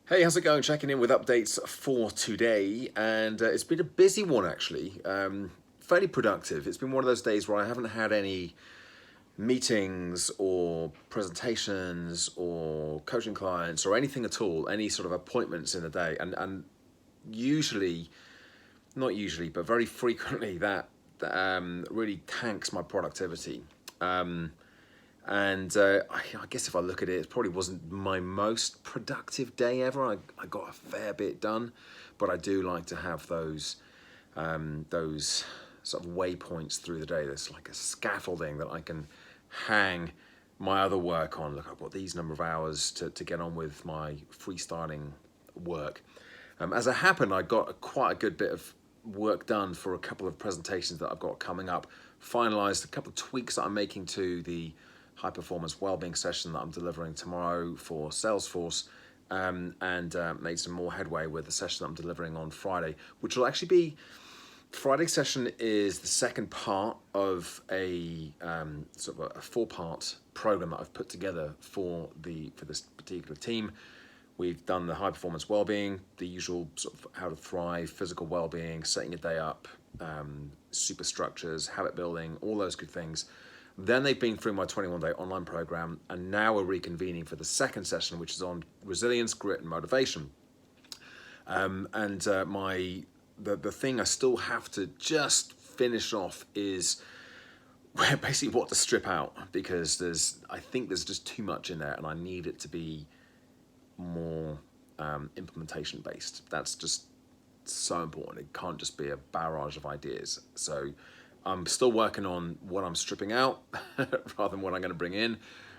Hey, how's it going? Checking in with updates for today, and it's been a busy one actually. Fairly productive. It's been one of those days where I haven't had any meetings or presentations or coaching clients or anything at all, any sort of appointments in the day, and usually, not usually, but very frequently that really tanks my productivity. I guess if I look at it, it probably wasn't my most productive day ever. I got a fair bit done, but I do like to have those sort of waypoints through the day. There's like a scaffolding that I can hang my other work on. Look, I've got these number of hours to get on with my freestyling work. As it happened, I got quite a good bit of work done for a couple of presentations that I've got coming up. Finalised a couple of tweaks that I'm making to the high performance wellbeing session that I'm delivering tomorrow for Salesforce, and made some more headway with the session that I'm delivering on Friday, which will actually be Friday's session is the second part of a sort of a four-part program that I've put together for this particular team. We've done the high performance wellbeing, the usual sort of how to thrive, physical wellbeing, setting your day up, superstructures, habit building, all those good things. Then they've been through my 21-day online program, and now we're reconvening for the second session, which is on resilience, grit, and motivation. The thing I still have to just finish off is basically what to strip out, because I think there's just too much in there, and I need it to be more implementation based. That's just so important. It can't just be a barrage of ideas. So I'm still working on what I'm stripping out rather than what I'm going to bring in.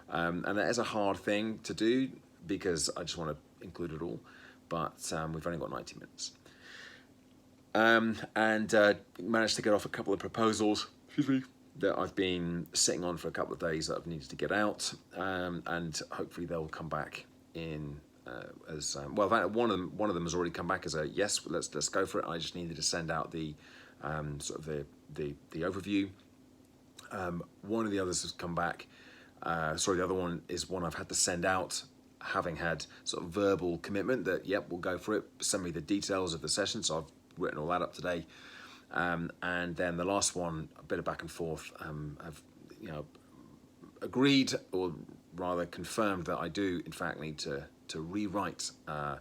And that is a hard thing to do because I just want to include it all. But we've only got 90 minutes. Managed to get off a couple of proposals, that I've been sitting on for a couple of days that I've needed to get out. And hopefully they'll come back in one of them has already come back as a yes, let's go for it. I just needed to send out the the overview. One of the others has come back. The other one is one I've had to send out, having had sort of verbal commitment that yep, we'll go for it. Send me the details of the session. So I've written all that up today. And then the last one, a bit of back and forth. I've agreed, or rather confirmed, that I do in fact need to rewrite an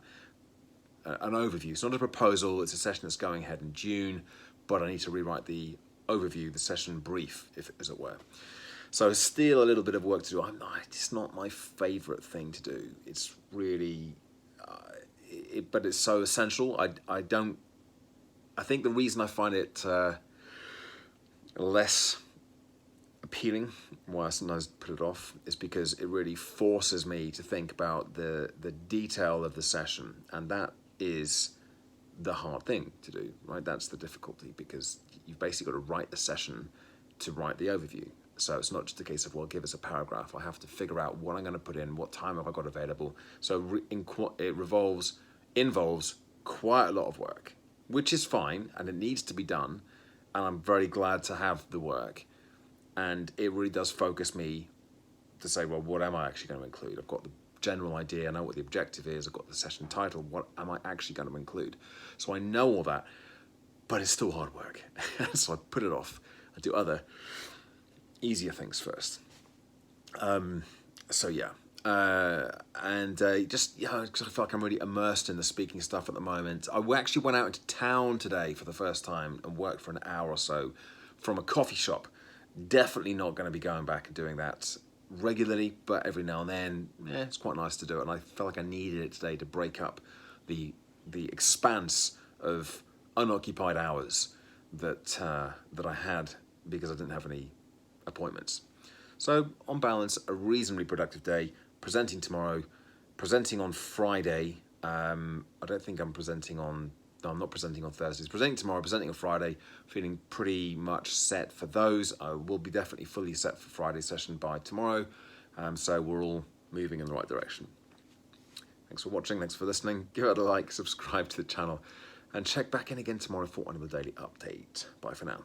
overview. It's not a proposal, it's a session that's going ahead in June, but I need to rewrite the overview, the session brief, as it were. So still a little bit of work to do. It's not my favourite thing to do. It's really, but it's so essential. I think the reason I find it less appealing, why I sometimes put it off, is because it really forces me to think about the detail of the session, and that is the hard thing to do, right? That's the difficulty, because you've basically got to write the session to write the overview. So it's not just a case of, well, give us a paragraph. I have to figure out what I'm going to put in, what time have I got available. So it involves quite a lot of work, which is fine, and it needs to be done, and I'm very glad to have the work. And it really does focus me to say, well, what am I actually going to include? I've got the general idea, I know what the objective is, I've got the session title, what am I actually going to include? So I know all that, but it's still hard work. So I put it off. I do other easier things first. Because I feel like I'm really immersed in the speaking stuff at the moment. I actually went out into town today for the first time and worked for an hour or so from a coffee shop. Definitely not going to be going back and doing that regularly, but every now and then, it's quite nice to do it. And I felt like I needed it today to break up the expanse of unoccupied hours that I had because I didn't have any appointments. So on balance, a reasonably productive day. Presenting tomorrow, presenting on Friday. I don't think I'm presenting on. No, I'm not presenting on Thursdays. Presenting tomorrow, presenting on Friday. Feeling pretty much set for those. I will be definitely fully set for Friday's session by tomorrow. So we're all moving in the right direction. Thanks for watching. Thanks for listening. Give it a like, subscribe to the channel, and check back in again tomorrow for another daily update. Bye for now.